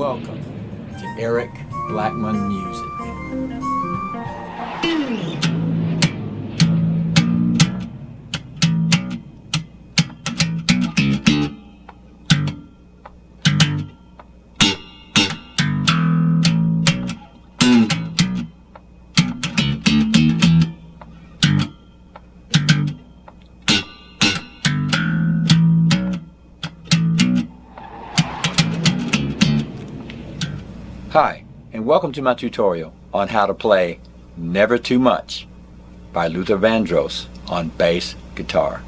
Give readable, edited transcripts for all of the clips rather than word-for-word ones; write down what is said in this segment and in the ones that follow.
Welcome to Eric Blackmon Music. Hi, and welcome to my tutorial on how to play Never Too Much by Vandross on bass guitar.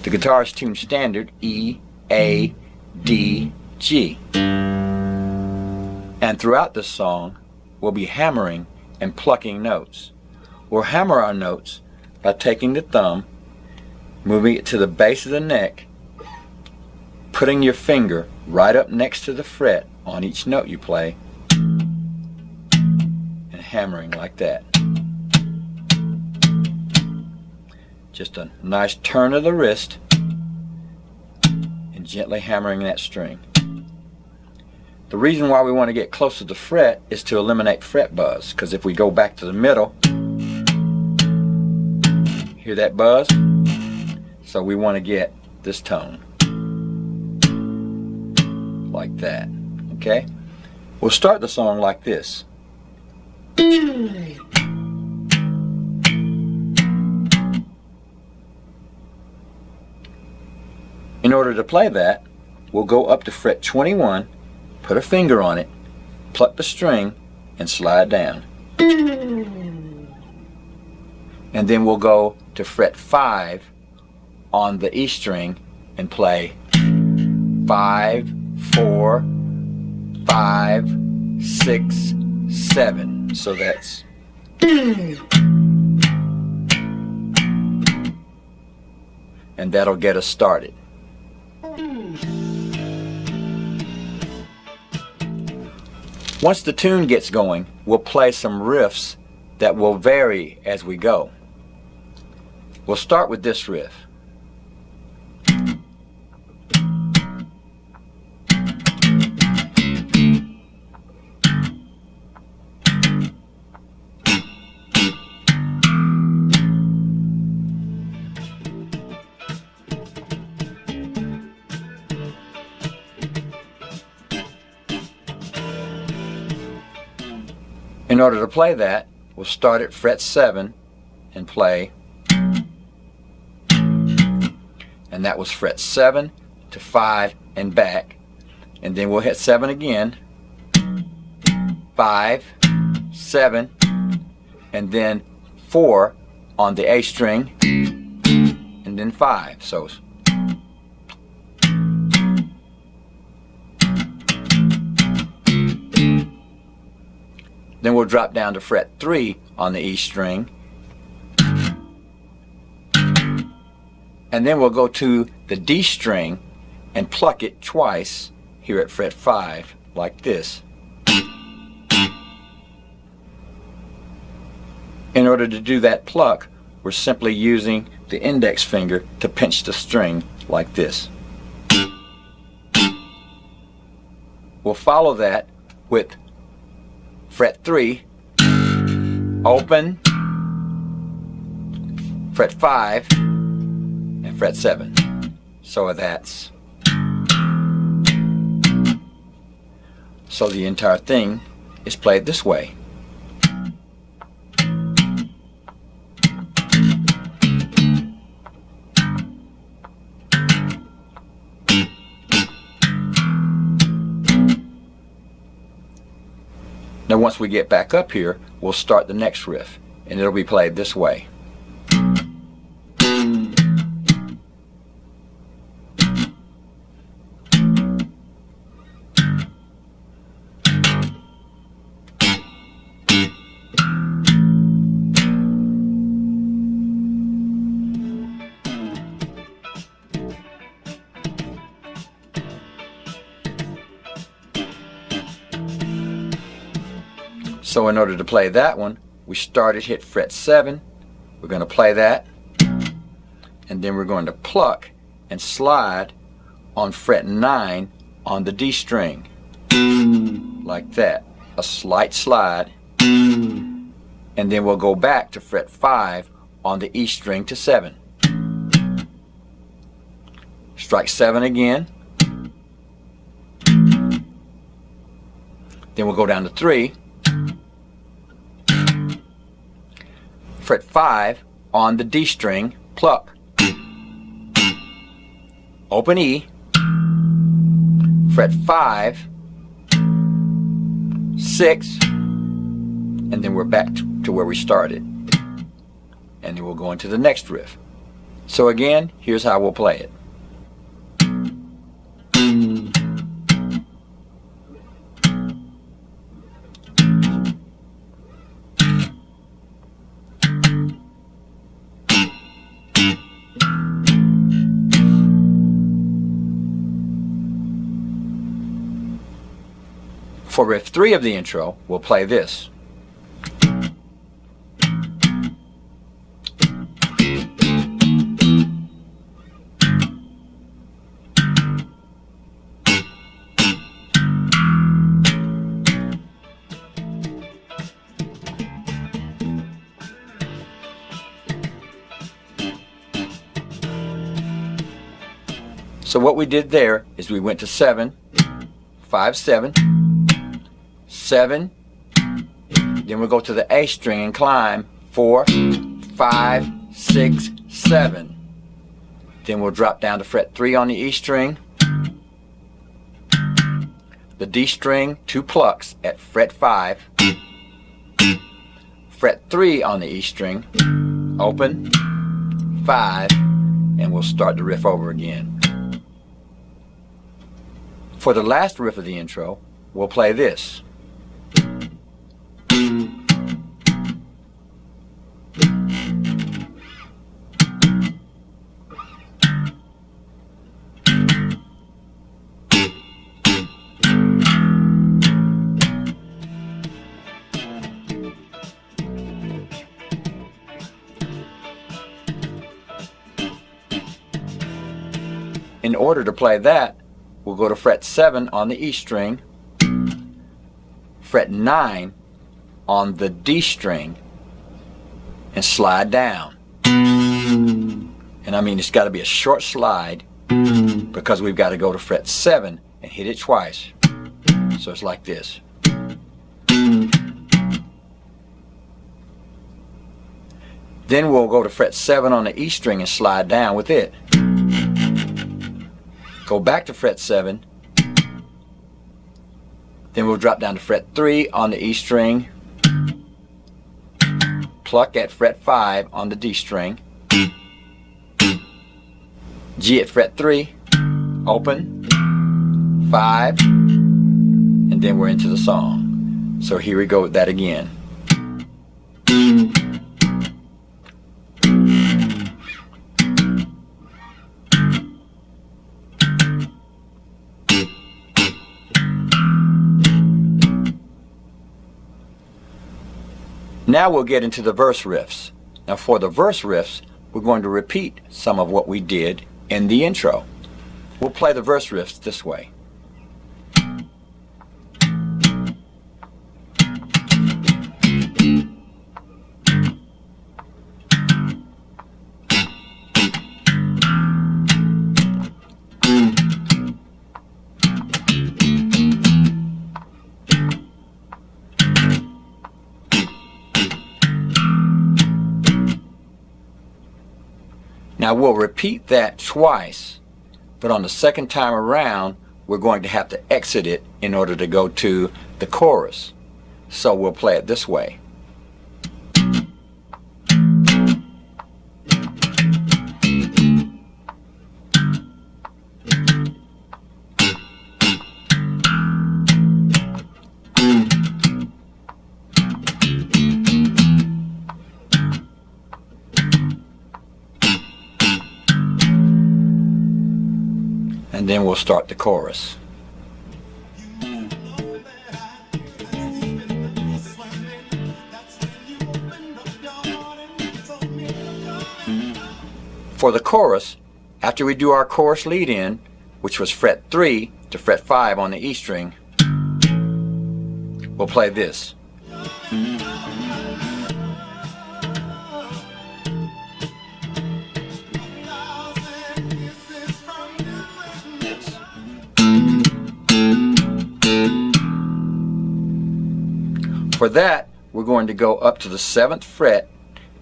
The guitar is tuned standard E, A, D, G. And throughout this song, we'll be hammering and plucking notes. We'll hammer our notes by taking the thumb, moving it to the base of the neck, putting your finger right up next to the fret on each note you play, and hammering like that. Just a nice turn of the wrist and gently hammering that string. The reason why we want to get close to the fret is to eliminate fret buzz, because if we go back to the middle, hear that buzz? So we want to get this tone like that. Okay? We'll start the song like this. In order to play that, we'll go up to fret 21, put a finger on it, pluck the string, and slide down. And then we'll go to fret 5 on the E string and play 5, 4, 5, 6, 7. So that's and that'll get us started. Once the tune gets going, we'll play some riffs that will vary as we go. We'll start with this riff. In order to play that, we'll start at fret 7 and play, and that was fret 7 to 5 and back, and then we'll hit 7 again, 5, 7, and then 4 on the A string, and then 5. So then we'll drop down to fret 3 on the E string, and then we'll go to the D string and pluck it twice here at fret 5 like this. In order to do that pluck, we're simply using the index finger to pinch the string like this. We'll follow that with fret 3, open, fret 5, and fret 7. So that's, so the entire thing is played this way. Now once we get back up here, we'll start the next riff, and it'll be played this way. So in order to play that one, we start at hit fret 7, we're going to play that, and then we're going to pluck and slide on fret 9 on the D string. like that, a slight slide, and then we'll go back to fret 5 on the E string to 7. Strike 7 again, then we'll go down to 3, fret 5 on the D string, pluck, open E, fret 5, 6, and then we're back to where we started, and then we'll go into the next riff. So again, here's how we'll play it. For riff 3 of the intro, we'll play this. So what we did there is we went to 7, 5, 7, 7, then we'll go to the A string and climb 4, 5, 6, 7. Then we'll drop down to fret 3 on the E string, the D string, 2 plucks at fret 5, fret 3 on the E string, open, 5, and we'll start the riff over again. For the last riff of the intro, we'll play this. In order to play that, we'll go to fret 7 on the E string, fret 9 on the D string, and slide down. And I mean, it's got to be a short slide because we've got to go to fret 7 and hit it twice. So it's like this. Then we'll go to fret 7 on the E string and slide down with it. Go back to fret 7, then we'll drop down to fret 3 on the E string, pluck at fret 5 on the D string, G at fret 3, open, 5, and then we're into the song. So here we go with that again. Now we'll get into the verse riffs. Now for the verse riffs, we're going to repeat some of what we did in the intro. We'll play the verse riffs this way. Now we'll repeat that twice, but on the second time around, we're going to have to exit it in order to go to the chorus. So we'll play it this way. And then we'll start the chorus. For the chorus, after we do our chorus lead in, which was fret 3 to fret 5 on the E string, we'll play this. For that, we're going to go up to the 7th fret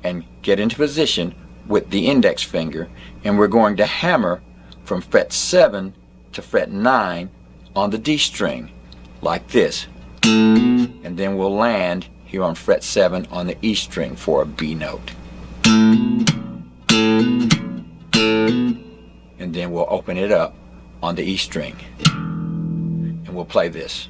and get into position with the index finger, and we're going to hammer from fret 7 to fret 9 on the D string, like this. And then we'll land here on fret 7 on the E string for a B note. And then we'll open it up on the E string. And we'll play this.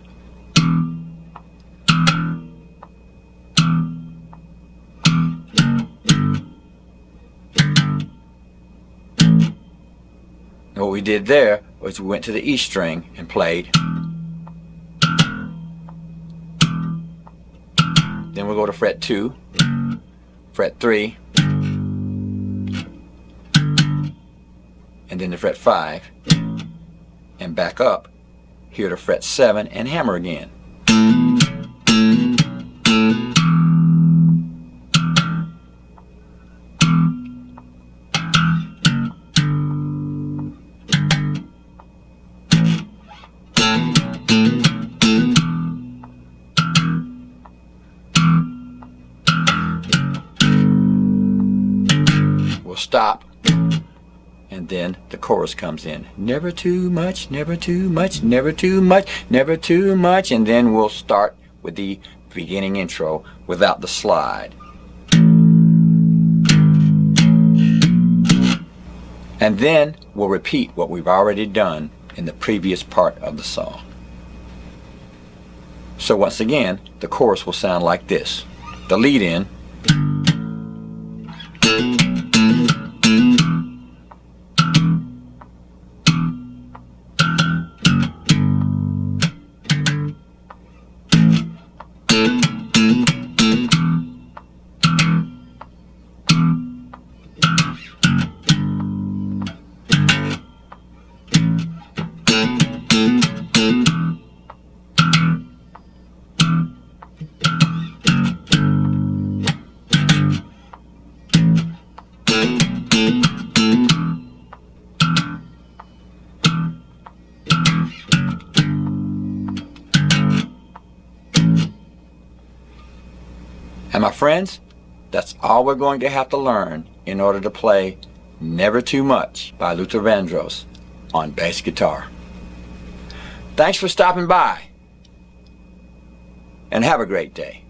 What we did there was we went to the E string and played. Then we'll go to fret 2, fret 3, and then to fret 5, and back up here to fret 7 and hammer again. We'll stop, and then the chorus comes in. Never too much, never too much, never too much, never too much, and then we'll start with the beginning intro without the slide. And then we'll repeat what we've already done in the previous part of the song. So once again, the chorus will sound like this. The lead in. And my friends, that's all we're going to have to learn in order to play Never Too Much by Luther Vandross on bass guitar. Thanks for stopping by, and have a great day.